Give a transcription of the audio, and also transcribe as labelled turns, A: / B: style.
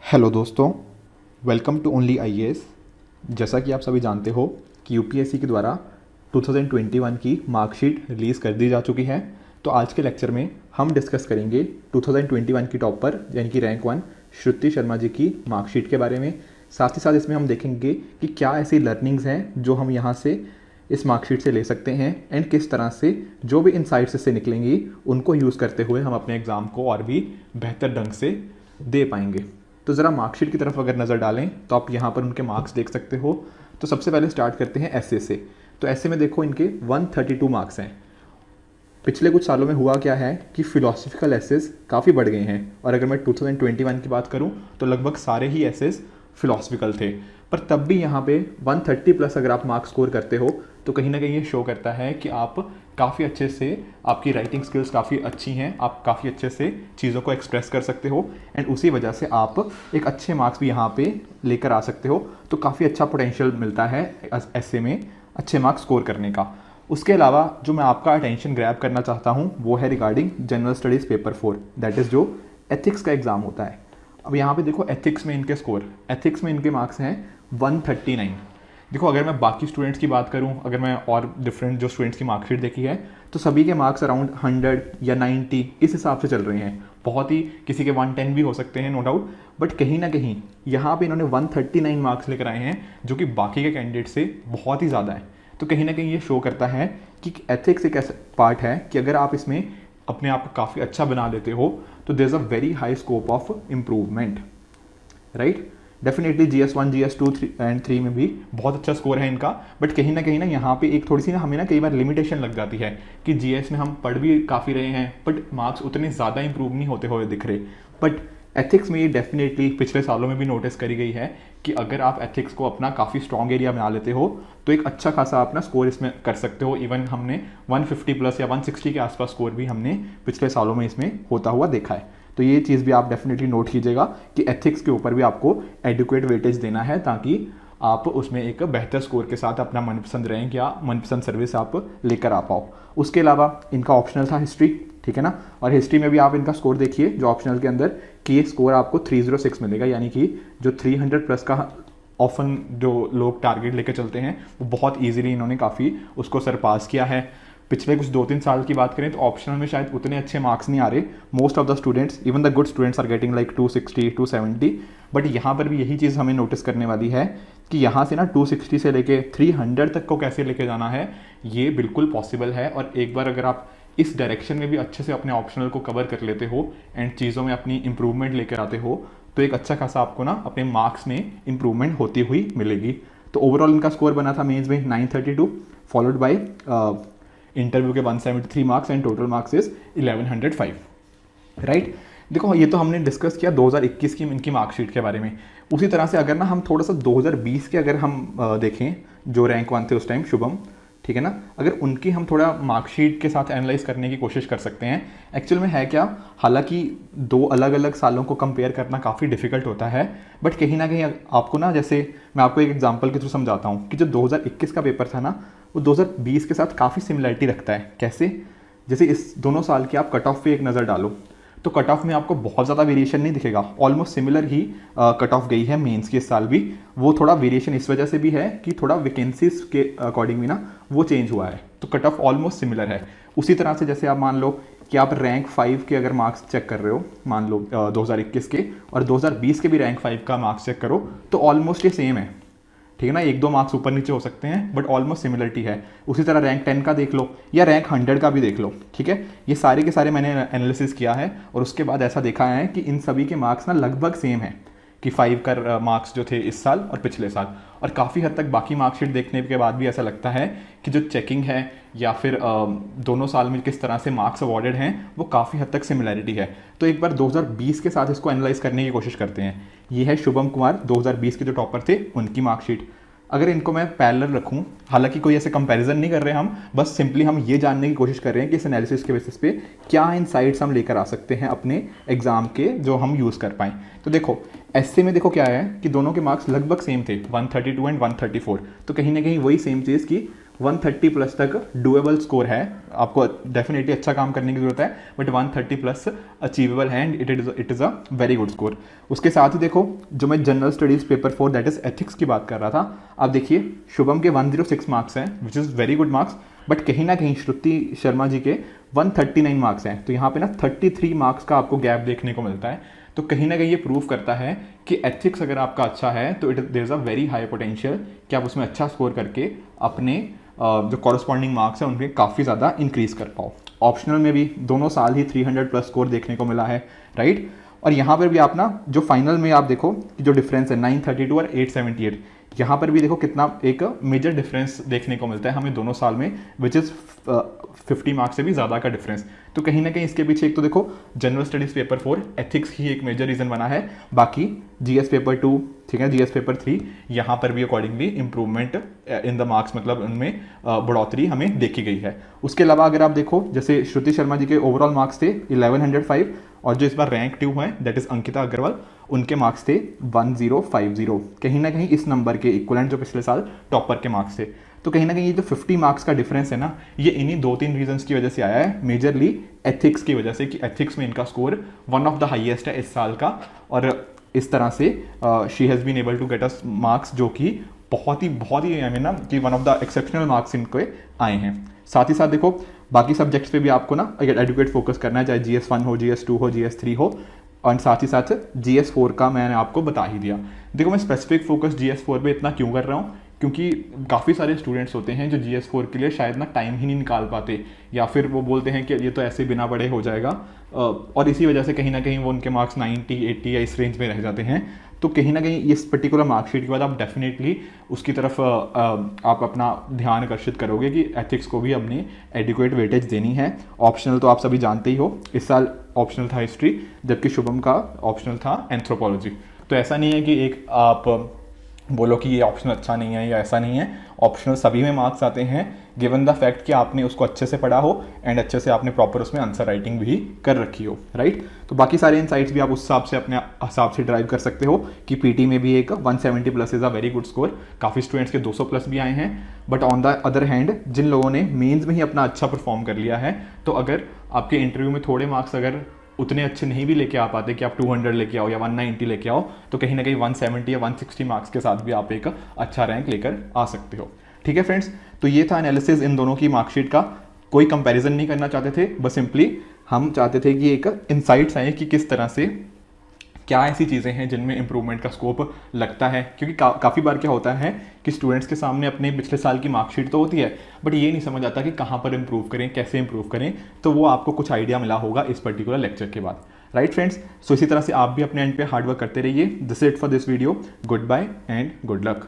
A: Hello दोस्तों, welcome to only IAS. जैसा कि आप सभी जानते हो कि यूपीएससी के द्वारा 2021 की मार्कशीट रिलीज़ कर दी जा चुकी है। तो आज के लेक्चर में हम डिस्कस करेंगे 2021 की टॉपर यानी कि रैंक 1 श्रुति शर्मा जी की मार्कशीट के बारे में। साथ ही साथ इसमें हम देखेंगे कि क्या ऐसी लर्निंग्स हैं जो हम यहाँ से इस मार्कशीट से ले सकते हैं एंड किस तरह से जो भी इनसाइट्स इससे निकलेंगी उनको यूज़ करते हुए हम अपने एग्ज़ाम को और भी बेहतर ढंग से दे पाएंगे। तो ज़रा मार्कशीट की तरफ अगर नज़र डालें तो आप यहाँ पर उनके मार्क्स देख सकते हो। तो सबसे पहले स्टार्ट करते हैं एसए से। तो एसए में देखो इनके 132 मार्क्स हैं। पिछले कुछ सालों में हुआ क्या है कि फिलोसफिकल एसेस काफ़ी बढ़ गए हैं, और अगर मैं 2021 की बात करूं तो लगभग सारे ही एसेस फिलोसफिकल थे। पर तब भी यहाँ पे 130 प्लस अगर आप मार्क्स स्कोर करते हो तो कहीं ना कहीं ये शो करता है कि आप काफ़ी अच्छे से, आपकी राइटिंग स्किल्स काफ़ी अच्छी हैं, आप काफ़ी अच्छे से चीज़ों को एक्सप्रेस कर सकते हो एंड उसी वजह से आप एक अच्छे मार्क्स भी यहाँ पे लेकर आ सकते हो। तो काफ़ी अच्छा पोटेंशियल मिलता है एसए में अच्छे मार्क्स स्कोर करने का। उसके अलावा जो मैं आपका अटेंशन ग्रैब करना चाहता हूँ वो है regarding general studies paper 4, that is जो एथिक्स का एग्ज़ाम होता है। अब यहाँ पे देखो एथिक्स में इनके स्कोर, एथिक्स में इनके मार्क्स हैं 139। देखो अगर मैं बाकी स्टूडेंट्स की बात करूँ, अगर मैं और डिफरेंट जो स्टूडेंट्स की मार्कशीट देखी है तो सभी के मार्क्स अराउंड 100 या 90 इस हिसाब से चल रहे हैं। बहुत ही किसी के 110 भी हो सकते हैं, नो डाउट, बट कहीं ना कहीं यहाँ पे इन्होंने 139 मार्क्स लेकर आए हैं जो कि बाकी के कैंडिडेट से बहुत ही ज़्यादा है। तो कहीं ना कहीं ये शो करता है कि एथिक्स एक ऐसा पार्ट है कि अगर आप इसमें अपने आप को काफ़ी अच्छा बना लेते हो तो there is a very high scope of improvement, right. Definitely GS1 GS2 and 3 में भी बहुत अच्छा स्कोर है इनका, बट कहीं ना यहाँ पे एक थोड़ी सी ना हमें ना कई बार लिमिटेशन लग जाती है कि GS में हम पढ़ भी काफ़ी रहे हैं बट मार्क्स उतने ज़्यादा इंप्रूव नहीं होते हुए दिख रहे। बट एथिक्स में ये डेफिनेटली पिछले सालों में भी नोटिस करी गई है कि अगर आप एथिक्स को अपना काफ़ी स्ट्रॉन्ग एरिया बना लेते हो तो एक अच्छा खासा अपना स्कोर इसमें कर सकते हो। इवन हमने 150 प्लस या 160 के आसपास स्कोर भी हमने पिछले सालों में इसमें होता हुआ देखा है। तो ये चीज़ भी आप डेफिनेटली नोट कीजिएगा कि एथिक्स के ऊपर भी आपको एडिक्वेट वेटेज देना है ताकि आप उसमें एक बेहतर स्कोर के साथ अपना मनपसंद रैंक या मनपसंद सर्विस आप लेकर आ पाओ। उसके अलावा इनका ऑप्शनल था हिस्ट्री, ठीक है ना, और हिस्ट्री में भी आप इनका स्कोर देखिए जो ऑप्शनल के अंदर कि ये स्कोर आपको 306 मिलेगा, यानी कि जो 300 प्लस का ऑफन जो लोग टारगेट लेकर चलते हैं वो बहुत ईजिली इन्होंने काफ़ी उसको सरपास किया है। पिछले कुछ 2-3 साल की बात करें तो ऑप्शनल में शायद उतने अच्छे मार्क्स नहीं आ रहे। Most of the students, even the good students, are getting like 260 270, but यहाँ पर भी यही चीज़ हमें नोटिस करने वाली है कि यहाँ से ना 260 से लेके 300 तक को कैसे लेके जाना है ये बिल्कुल पॉसिबल है। और एक बार अगर आप इस डायरेक्शन में भी अच्छे से अपने ऑप्शनल को कवर कर लेते हो एंड चीज़ों में अपनी इंप्रूवमेंट लेकर आते हो तो एक अच्छा खासा आपको ना अपने मार्क्स में इंप्रूवमेंट होती हुई मिलेगी। तो ओवरऑल इनका स्कोर बना था मेंस में 932, फॉलोड बाय इंटरव्यू के 173 marks and total marks is 1105, right. देखो ये तो हमने डिस्कस किया 2021 की इनकी मार्कशीट के बारे में। उसी तरह से अगर ना हम थोड़ा सा 2020 के अगर हम देखें जो रैंक 1 थे उस टाइम, शुभम, ठीक है ना, अगर उनकी हम थोड़ा मार्कशीट के साथ एनालाइज करने की कोशिश कर सकते हैं। एक्चुअल में है क्या, हालांकि दो अलग अलग सालों को कंपेयर करना काफ़ी डिफिकल्ट होता है, बट कहीं ना कहीं आपको ना, जैसे मैं आपको एक एग्जांपल के थ्रू समझाता हूँ कि जो 2021 का पेपर था ना वो 2020 के साथ काफ़ी सिमिलरिटी रखता है। कैसे, जैसे इस दोनों साल की आप कट ऑफ पे एक नज़र डालो तो कट ऑफ में आपको बहुत ज़्यादा वेरिएशन नहीं दिखेगा, ऑलमोस्ट सिमिलर ही कट ऑफ गई है मेंस की इस साल भी। वो थोड़ा वेरिएशन इस वजह से भी है कि थोड़ा वैकेंसीज के अकॉर्डिंग भी ना वो चेंज हुआ है, तो कट ऑफ ऑलमोस्ट सिमिलर है। उसी तरह से जैसे आप मान लो कि आप रैंक 5 के अगर मार्क्स चेक कर रहे हो, मान लो 2021 के, और 2020 के भी रैंक 5 का मार्क्स चेक करो तो ऑलमोस्ट ये सेम है, ठीक है ना, 1-2 मार्क्स ऊपर नीचे हो सकते हैं बट ऑलमोस्ट सिमिलरिटी है। उसी तरह रैंक 10 का देख लो या रैंक 100 का भी देख लो, ठीक है। ये सारे के सारे मैंने एनालिसिस किया है और उसके बाद ऐसा देखा है कि इन सभी के मार्क्स ना लगभग सेम है कि 5 का मार्क्स जो थे इस साल और पिछले साल। और काफ़ी हद तक बाकी मार्कशीट देखने के बाद भी ऐसा लगता है कि जो चेकिंग है या फिर दोनों साल में किस तरह से मार्क्स अवॉर्डेड हैं वो काफ़ी हद तक सिमिलरिटी है। तो एक बार 2020 के साथ इसको एनालाइज करने की कोशिश करते हैं। ये है शुभम कुमार 2020 के जो टॉपर थे उनकी मार्कशीट। अगर इनको मैं पैरेलल रखूं, हालांकि कोई ऐसे कंपैरिजन नहीं कर रहे हम, बस सिंपली हम ये जानने की कोशिश कर रहे हैं कि इस एनालिसिस के बेसिस पे क्या इनसाइट्स हम लेकर आ सकते हैं अपने एग्जाम के जो हम यूज़ कर पाएँ। तो देखो एसए में देखो क्या है कि दोनों के मार्क्स लगभग सेम थे, 132 एंड 134। तो कहीं ना कहीं वही सेम चीज़ की 130 प्लस तक डूएबल स्कोर है, आपको डेफिनेटली अच्छा काम करने की जरूरत है, बट 130 प्लस अचीवेबल है and it is a very good score. उसके साथ ही देखो, जो मैं general studies paper 4 that is ethics की बात कर रहा था, आप देखिए शुभम के 106 मार्क्स हैं which is very good marks, but कहीं ना कहीं श्रुति शर्मा जी के 139 मार्क्स हैं। तो यहाँ पे ना 33 मार्क्स का आपको गैप देखने को मिलता है। तो कहीं ना कहीं ये प्रूव करता है कि एथिक्स अगर आपका अच्छा है तो there is a very high potential कि आप उसमें अच्छा स्कोर करके अपने जो कॉरस्पॉन्डिंग मार्क्स हैं उनके काफ़ी ज़्यादा इंक्रीज कर पाओ। ऑप्शनल में भी दोनों साल ही 300 प्लस स्कोर देखने को मिला है, राइट। और यहाँ पर भी आप ना जो फाइनल में आप देखो कि जो डिफरेंस है 932 और 878, यहाँ पर भी देखो कितना एक मेजर डिफरेंस देखने को मिलता है हमें दोनों साल में, विच इज़ 50 मार्क्स से भी ज़्यादा का डिफरेंस। तो कहीं ना कहीं इसके पीछे एक तो देखो जनरल स्टडीज़ पेपर 4 एथिक्स ही एक मेजर रीज़न बना है, बाकी जीएस पेपर 2, ठीक है, जीएस पेपर 3, यहाँ पर भी accordingly improvement in the marks, मतलब उनमें बढ़ोतरी हमें देखी गई है। उसके अलावा अगर आप देखो, जैसे श्रुति शर्मा जी के ओवरऑल मार्क्स थे 1105, और जो इस बार रैंक 2 हैं दैट इज़ अंकिता अग्रवाल, उनके मार्क्स थे 1050। कहीं ना कहीं इस नंबर के इक्वलेंट जो पिछले साल टॉपर के मार्क्स थे। तो कहीं ना कहीं ये जो 50 मार्क्स का डिफरेंस है ना, ये इन्हीं 2-3 रीजंस की वजह से आया है, मेजरली एथिक्स की वजह से, कि एथिक्स में इनका score one of the highest है इस साल का, और इस तरह से she has been able to get us marks जो कि बहुत ही आई मीन ना कि one of the exceptional marks इनके आए हैं। साथ ही साथ देखो बाकी सब्जेक्ट्स पे भी आपको ना अगर एडुकेट फोकस करना है, चाहे GS1 हो, GS2 हो, GS3 हो, और साथ ही साथ GS4 का मैंने आपको बता ही दिया। देखो मैं स्पेसिफिक फोकस GS4 पे इतना क्यों कर रहा हूँ, क्योंकि काफ़ी सारे स्टूडेंट्स होते हैं जो GS4 के लिए शायद ना टाइम ही नहीं निकाल पाते, या फिर वो बोलते हैं कि ये तो ऐसे बिना पढ़े हो जाएगा, और इसी वजह से कहीं ना कहीं वो उनके मार्क्स 90, 80 या इस रेंज में रह जाते हैं। तो कहीं ना कहीं इस पर्टिकुलर मार्कशीट के बाद आप डेफिनेटली उसकी तरफ आप अपना ध्यान आकर्षित करोगे कि एथिक्स को भी अपनी एडिक्वेट वेटेज देनी है। ऑप्शनल तो आप सभी जानते ही हो, इस साल ऑप्शनल था हिस्ट्री, जबकि शुभम का ऑप्शनल था एंथ्रोपोलॉजी। तो ऐसा नहीं है कि एक आप बोलो कि ये ऑप्शनल अच्छा नहीं है या ऐसा नहीं है, ऑप्शनल सभी में मार्क्स आते हैं गिवन द फैक्ट कि आपने उसको अच्छे से पढ़ा हो एंड अच्छे से आपने प्रॉपर उसमें आंसर राइटिंग भी कर रखी हो, राइट। तो बाकी सारे इनसाइट्स भी आप उस हिसाब से अपने हिसाब से ड्राइव कर सकते हो कि पीटी में भी एक 170 plus is a very good score, काफ़ी स्टूडेंट्स के 200 प्लस भी आए हैं। But on the other hand जिन लोगों ने मेंस में ही अपना अच्छा परफॉर्म कर लिया है, तो अगर आपके इंटरव्यू में थोड़े मार्क्स अगर उतने अच्छे नहीं भी लेके आ पाते कि आप 200 लेके आओ या 190 लेके आओ, तो कहीं ना कहीं 170 या 160 मार्क्स के साथ भी आप एक अच्छा रैंक लेकर आ सकते हो। ठीक है फ्रेंड्स, तो ये था एनालिसिस इन दोनों की मार्कशीट का। कोई कंपैरिजन नहीं करना चाहते थे, बस सिंपली हम चाहते थे कि एक इनसाइट्स आए कि किस तरह से क्या ऐसी चीज़ें हैं जिनमें इंप्रूवमेंट का स्कोप लगता है। क्योंकि काफ़ी बार क्या होता है कि स्टूडेंट्स के सामने अपने पिछले साल की मार्कशीट तो होती है, बट ये नहीं समझ आता कि कहाँ पर इंप्रूव करें, कैसे इंप्रूव करें। तो वो आपको कुछ आइडिया मिला होगा इस पर्टिकुलर लेक्चर के बाद, राइट फ्रेंड्स। सो इसी तरह से आप भी अपने एंड पे हार्डवर्क करते रहिए। This it for this video, good bye and good luck.